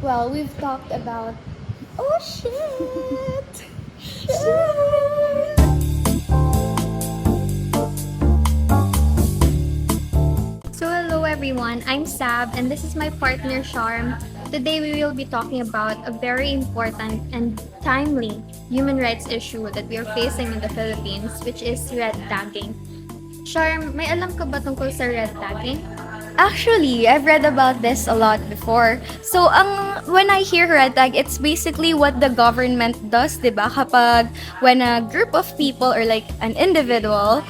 Well, we've talked about. Oh shit! Shit! So hello everyone, I'm Sab and this is my partner Charm. Today we will be talking about a very important and timely human rights issue that we are facing in the Philippines, which is red tagging. Charm, may alam ka ba tungkol sa red tagging? Actually, I've read about this a lot before. So, when I hear red tag, it's basically what the government does, 'di ba? Kapag when a group of people or like an individual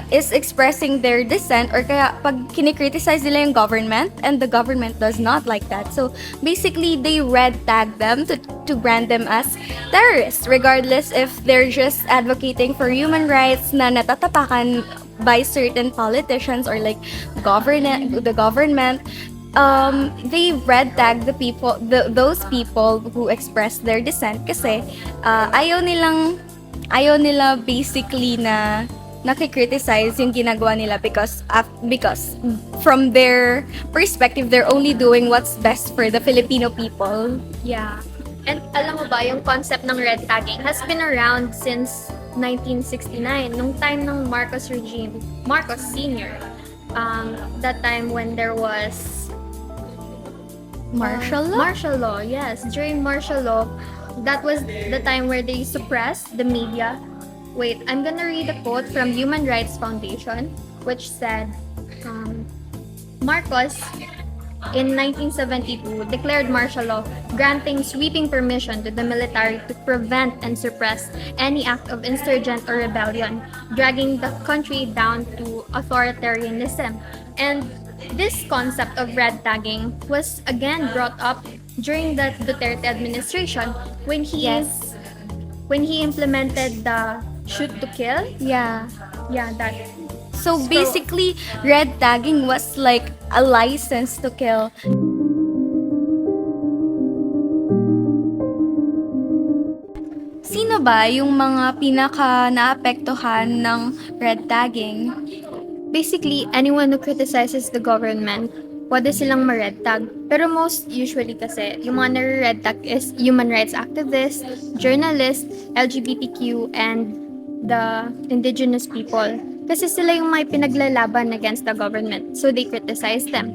is expressing their dissent or kaya pag kinikriticize nila yung government and the government does not like that. So, basically, they red tag them to brand them as terrorists regardless if they're just advocating for human rights na natatapakan by certain politicians or like the government. They red tag those people who express their dissent kasi ayaw nila basically na nakikriticize yung ginagawa nila because from their perspective they're only doing what's best for the Filipino people. Yeah. And alam mo ba, yung concept ng red tagging has been around since 1969, nung time ng Marcos regime, Marcos Sr. That time when there was Martial law? martial law, yes. During martial law, that was the time where they suppressed the media. Wait, I'm gonna read a quote from Human Rights Foundation, which said, Marcos in 1972 declared martial law, granting sweeping permission to the military to prevent and suppress any act of insurgent or rebellion, dragging the country down to authoritarianism. And this concept of red tagging was again brought up during the Duterte administration when he Yes. implemented the shoot to kill. Yeah. Yeah, that. So basically, red tagging was like a license to kill. Sino ba yung mga pinaka naapektuhan ng red tagging? Basically, anyone who criticizes the government, pwede silang ma-red tag. Pero most usually kasi, yung mga nare-red tag is human rights activists, journalists, LGBTQ, and the indigenous people. Kasi sila yung may pinaglalaban against the government. So they criticize them.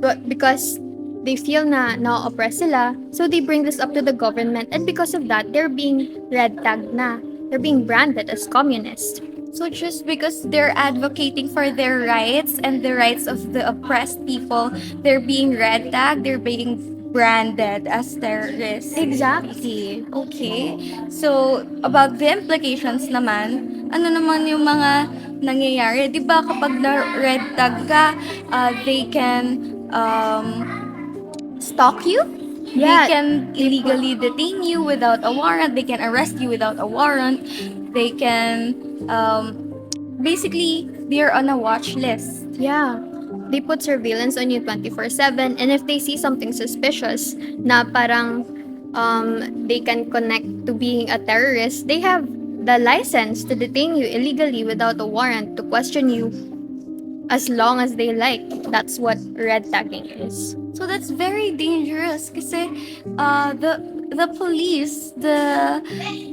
But because they feel na na-oppress sila, so they bring this up to the government. And because of that, they're being red tagged na. They're being branded as communist. So just because they're advocating for their rights and the rights of the oppressed people, they're being red tagged, they're being branded as terrorists. Exactly. Okay. So, about the implications naman, ano naman yung mga nangyayari? Di ba kapag na-red tag ka, they can stalk you? Yeah. They can illegally detain you without a warrant. They can arrest you without a warrant. They can, basically, they're on a watch list. Yeah. They put surveillance on you 24/7, and if they see something suspicious na parang they can connect to being a terrorist, they have the license to detain you illegally without a warrant, to question you as long as they like. That's what red tagging is. So that's very dangerous kasi the police, the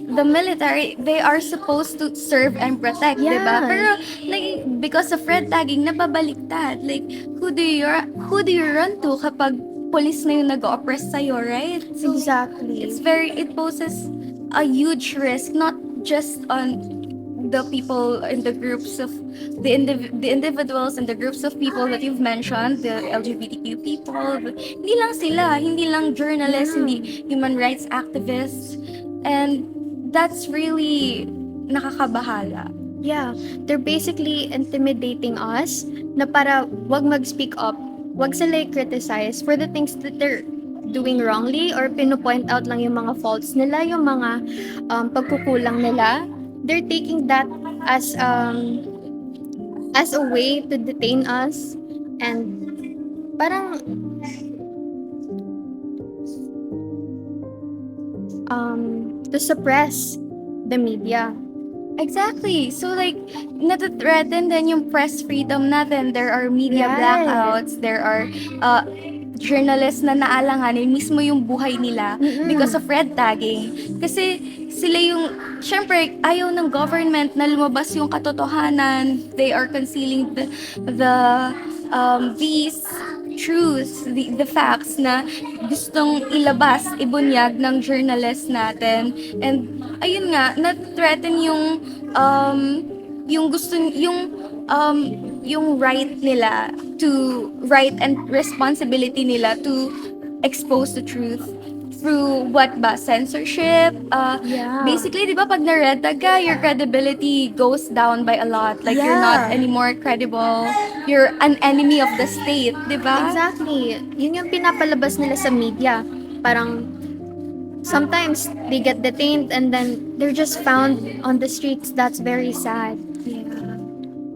military, they are supposed to serve and protect, Yeah. diba? Pero like because of red tagging, nababaliktad. Like who do you run to kapag police na yung nag-oppress sa'yo, right? So Exactly. it poses a huge risk, not just on the people in the groups of the individuals and the groups of people that you've mentioned, the LGBTQ people. Hindi lang journalists, hindi human rights activists, and that's really nakakabahala. Yeah, they're basically intimidating us na para wag mag-speak up, wag sila criticize for the things that they're doing wrongly or pino-point out lang yung mga faults nila, yung mga pagkukulang nila. They're taking that as a way to detain us and parang to suppress the media. Exactly. So like, natathreaten din yung press freedom natin. There are media Right. blackouts. There are journalists na naalanganin mismo yung buhay nila because of red tagging. Kasi sila yung, syempre, ayaw ng government na lumabas yung katotohanan. They are concealing these truths, the facts na gustong ilabas, ibunyag ng journalist natin. And ayun nga, na-threaten yung gusto um yung right nila to right and responsibility nila to expose the truth through what ba censorship, Yeah. basically, di ba, pag na-red tag ka, your credibility goes down by a lot, like you're not Yeah. anymore credible, you're an enemy of the state, di ba? Exactly. Yun yung pinapalabas nila sa media. Parang sometimes they get detained and then they're just found on the streets. That's very sad. Yeah.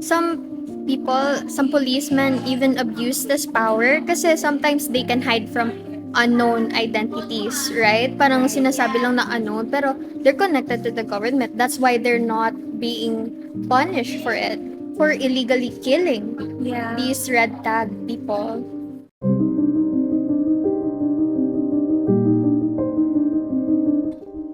Some people, some policemen even abuse this power kasi sometimes they can hide from unknown identities, right? Parang sinasabi lang na unknown pero they're connected to the government. That's why they're not being punished for it, for illegally killing Yeah. these red tag people.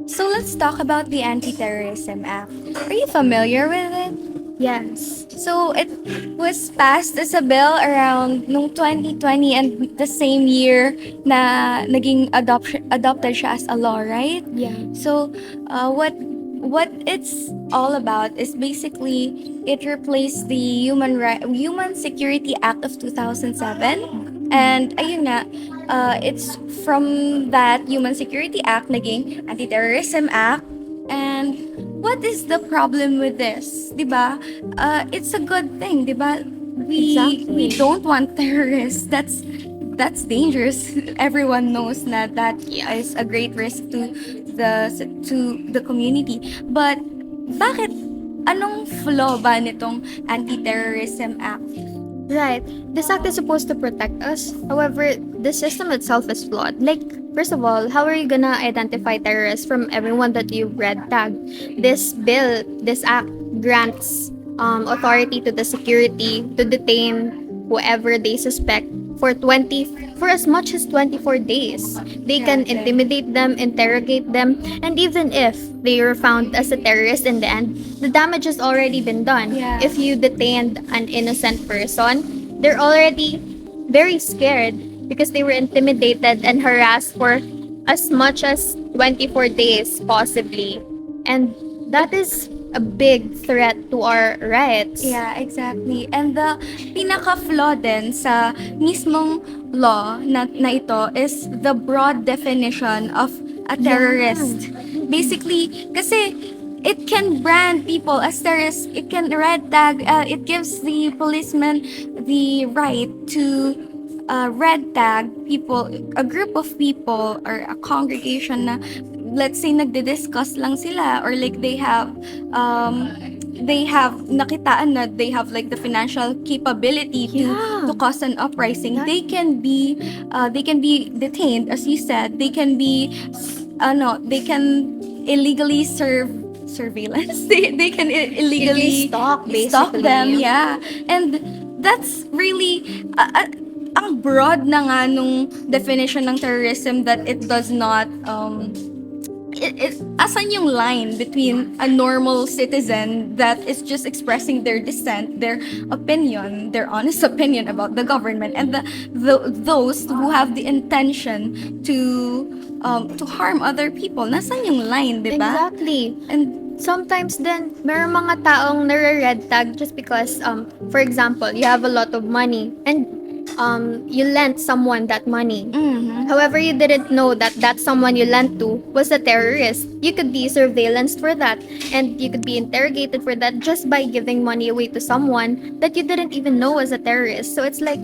So let's talk about the Anti-Terrorism Act. Are you familiar with it? Yes. So it was passed as a bill around nung 2020 and the same year na naging adopted siya as a law, right? Yeah. So what it's all about is basically it replaced the Human Security Act of 2007, and ayun nga, it's from that Human Security Act naging Anti-Terrorism Act. And what is the problem with this? 'Di ba? It's a good thing, 'di ba? We Exactly. don't want terrorists. That's dangerous. Everyone knows that is a great risk to the community. But bakit anong flaw ba nitong Anti-Terrorism Act? Right. This act is supposed to protect us. However, the system itself is flawed. Like, first of all, how are you gonna identify terrorists from everyone that you red tag? This bill, this act grants authority to the security to detain whoever they suspect for as much as 24 days. They can Grabe. intimidate them, interrogate them, and even if they were found as a terrorist in the end, the damage has already been done. Yeah. If you detained an innocent person, they're already very scared because they were intimidated and harassed for as much as 24 days, possibly. And that is a big threat to our rights. Yeah, exactly. And the pinaka-flaw din sa mismong law na ito is the broad definition of a terrorist. Basically, kasi it can brand people as terrorists, it can red tag, it gives the policeman the right to red tag people, a group of people or a congregation na let's say nagdi-discuss lang sila, or like they have nakitaan na they have like the financial capability Yeah. to cause an uprising. That- They can be detained, as you said. They can be they can illegally serve surveillance. They can illegally stalk, stalk basically. them, yeah. And that's really ang broad na nga nung definition ng terrorism that it does not asan yung line between a normal citizen that is just expressing their dissent, their opinion, their honest opinion about the government, and those who have the intention to harm other people. Nasaan yung line, di ba? Exactly. And Sometimes then, meron mga taong nare-red tag just because, for example, you have a lot of money and you lent someone that money. However, you didn't know that that someone you lent to was a terrorist. You could be surveillanced for that, and you could be interrogated for that just by giving money away to someone that you didn't even know was a terrorist. So it's like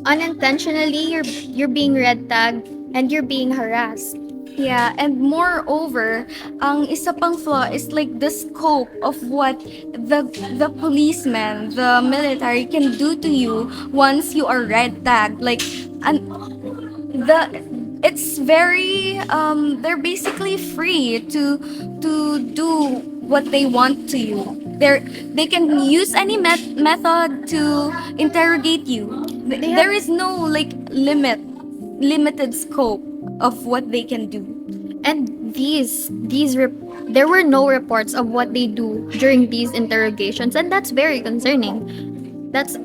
unintentionally you're being red tagged and you're being harassed. yeah, and moreover, ang isa pang flaw is like the scope of what the policeman, the military can do to you once you are red tagged. Like, it's very they're basically free to do what they want to you. they can use any method to interrogate you. There is no like limited scope of what they can do. And there were no reports of what they do during these interrogations, and that's very concerning. That's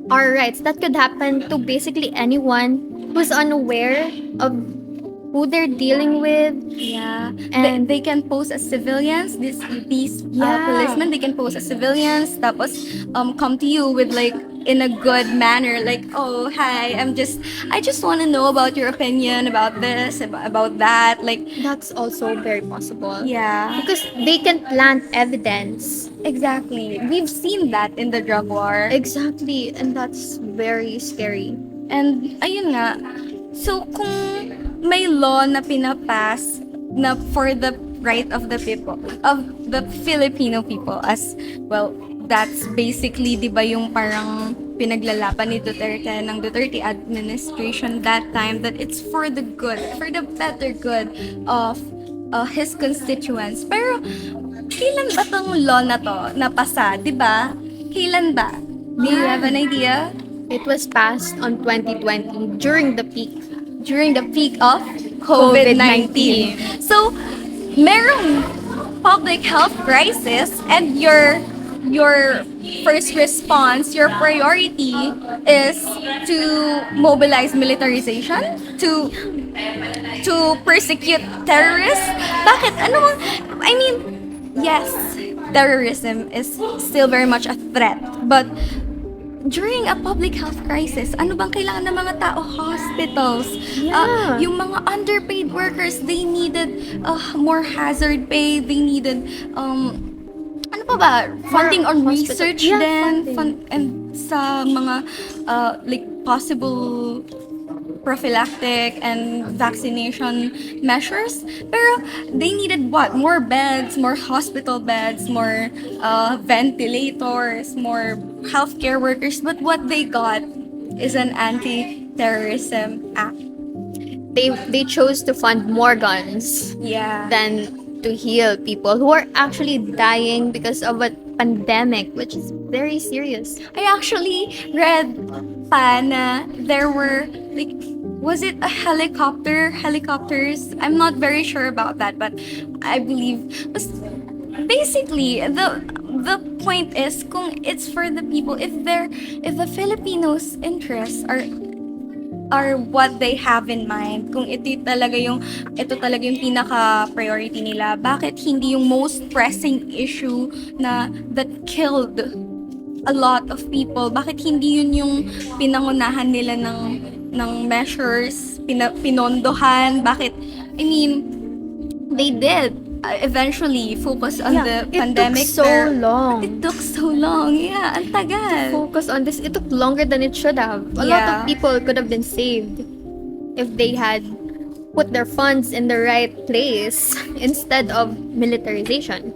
our rights. That could happen to basically anyone who's unaware of who they're dealing with. Yeah, And they can pose as civilians. These Yeah. policemen, they can pose as civilians. Tapos come to you with like in a good manner, like, oh hi, I just want to know about your opinion about this, about that, like. that's also very possible. Yeah, Because they can plant evidence. exactly. We've seen that in the drug war. Exactly, and that's very scary. And ayun nga, so kung may law na pinapas na for the right of the people, of the Filipino people as well, that's basically, di ba, yung parang pinaglalaban ni Duterte ng Duterte administration that time, that it's for the good, for the better good of his constituents. Pero kailan ba tong law na to napasa, di ba? Kailan ba? Do you have an idea? It was passed on 2020 during the peak. During the peak of COVID-19. So, merong public health crisis and your first response, your priority is to mobilize militarization, to persecute terrorists. Bakit? I mean, yes, terrorism is still very much a threat, but during a public health crisis, ano bang kailangan ng mga tao? Hospitals. Yeah. Yung mga underpaid workers, they needed more hazard pay. They needed, ano pa ba? Funding on hospital. research Yeah, din. funding. And sa mga, like, possible prophylactic and vaccination measures. Pero they needed what? More beds, more hospital beds, more ventilators, more healthcare workers. But what they got is an anti-terrorism act. They chose to fund more guns Yeah. than to heal people who are actually dying because of a pandemic, which is very serious. I actually read pa na there were like, was it a helicopters? I'm not very sure about that, but I believe basically the point is, kung it's for the people, if the Filipinos' interests are what they have in mind, kung ito talaga yung pinaka priority nila, bakit hindi yung most pressing issue na that killed a lot of people, bakit hindi yun yung pinangunahan nila ng measures, pinondohan, bakit, I mean, they did eventually focus on the pandemic. It took so long. It took so long. Yeah, ang tagal. Focus on this. It took longer than it should have. A lot of people could have been saved if they had put their funds in the right place instead of militarization.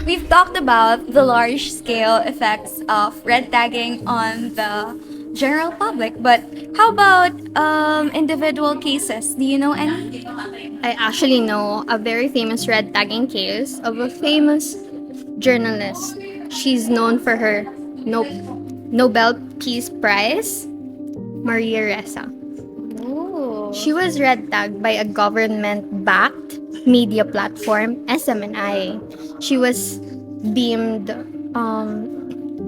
We've talked about the large-scale effects of red tagging on the general public, but how about individual cases? Do you know any? I actually know a very famous red tagging case of a famous journalist. She's known for her Nobel Peace Prize, Maria Ressa. Oh. She was red tagged by a government-backed media platform, SMNI. She was deemed,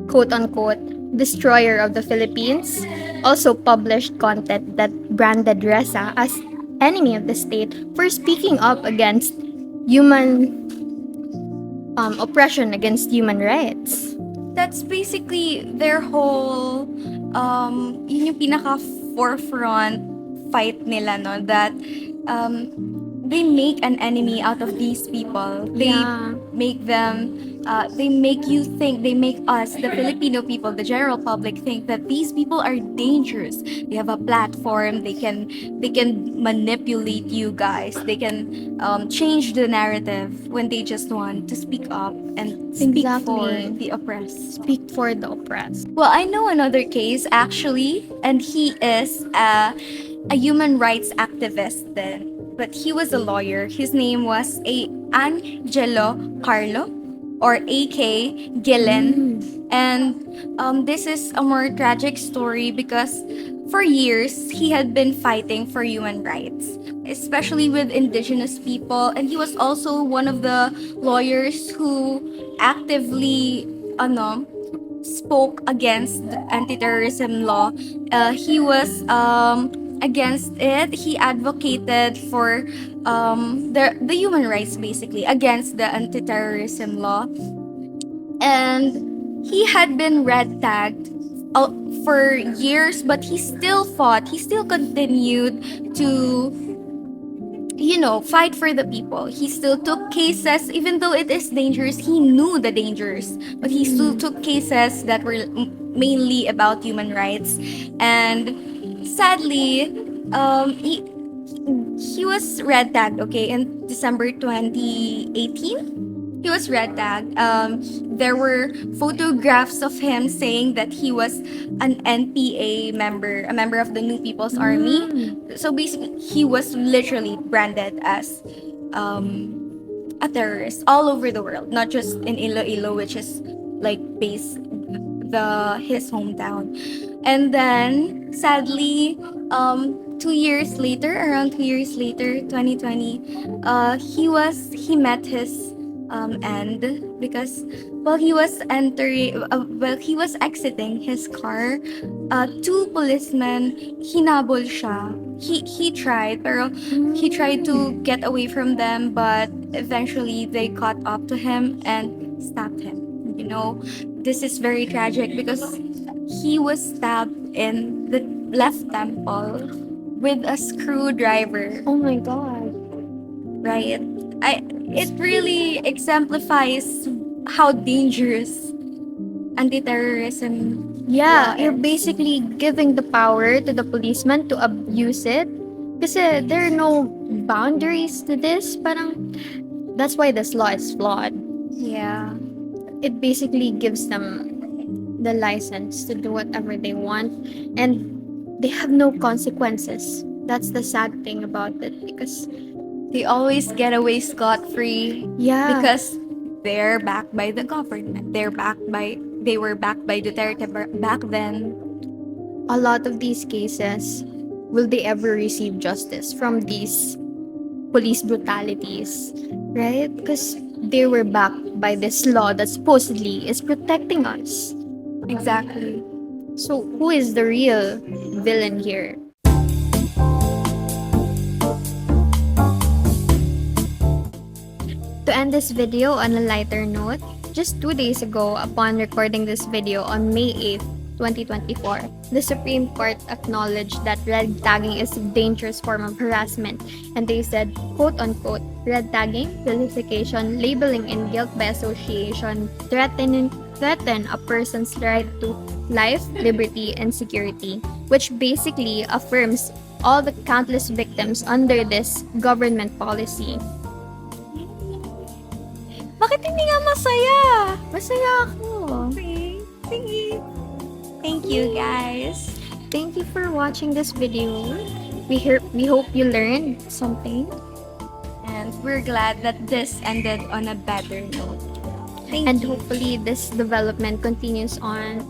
quote-unquote, destroyer of the Philippines. Also published content that branded Ressa as enemy of the state for speaking up against human oppression against human rights. That's basically their whole, yun yung pinaka-forefront fight nila, no? That they make an enemy out of these people. They make them, they make you think, they make us, the Filipino people, the general public, think that these people are dangerous. They have a platform. They can manipulate you guys. They can change the narrative when they just want to speak up and speak for the oppressed. Speak for the oppressed. Well, I know another case actually, and he is a human rights activist then. but he was a lawyer. His name was Angelo Carlo, or A.K. Gillen. And this is a more tragic story because for years he had been fighting for human rights, especially with indigenous people. And he was also one of the lawyers who actively spoke against the anti-terrorism law. He was against it. He advocated for the human rights, basically against the anti-terrorism law, and he had been red tagged uh, for years, but he still fought. He still continued to fight for the people. He still took cases, even though it is dangerous. He knew the dangers, but he still took cases that were mainly about human rights. And sadly, he was red tagged. Okay, in December 2018. He was red tagged. There were photographs of him saying that he was an NPA member, a member of the New People's Army. So basically, he was literally branded as a terrorist all over the world, not just in Iloilo, which is like his hometown. And then sadly, 2 years later, around 2 years later, 2020, he met his end because while he was exiting his car, two policemen hinabol siya. He tried, pero he tried to get away from them, but eventually they caught up to him and stabbed him. This is very tragic because he was stabbed in the left temple with a screwdriver. Oh my god. Right? It really exemplifies how dangerous anti-terrorism Yeah, law you're is. basically giving the power to the policeman to abuse it. Kasi there are no boundaries to this. Parang, that's why this law is flawed. Yeah. It basically gives them the license to do whatever they want, and they have no consequences. That's the sad thing about it, because They always get away scot-free yeah, because they're backed by the government. They were backed by Duterte back then. a lot of these cases, will they ever receive justice from these police brutalities, right? Because they were backed by this law that supposedly is protecting us. Exactly. So who is the real villain here? To end this video on a lighter note, just 2 days ago, upon recording this video on May 8th, 2024, the Supreme Court acknowledged that red tagging is a dangerous form of harassment, and they said, quote unquote, red tagging, vilification, labeling, and guilt by association threaten a person's right to life, liberty, and security, which basically affirms all the countless victims under this government policy. Bakit hindi nga masaya? Masaya ako. Sige. Thank you, guys. Thank you for watching this video. We hope you learned something. And we're glad that this ended on a better note. Thank And you. hopefully this development continues on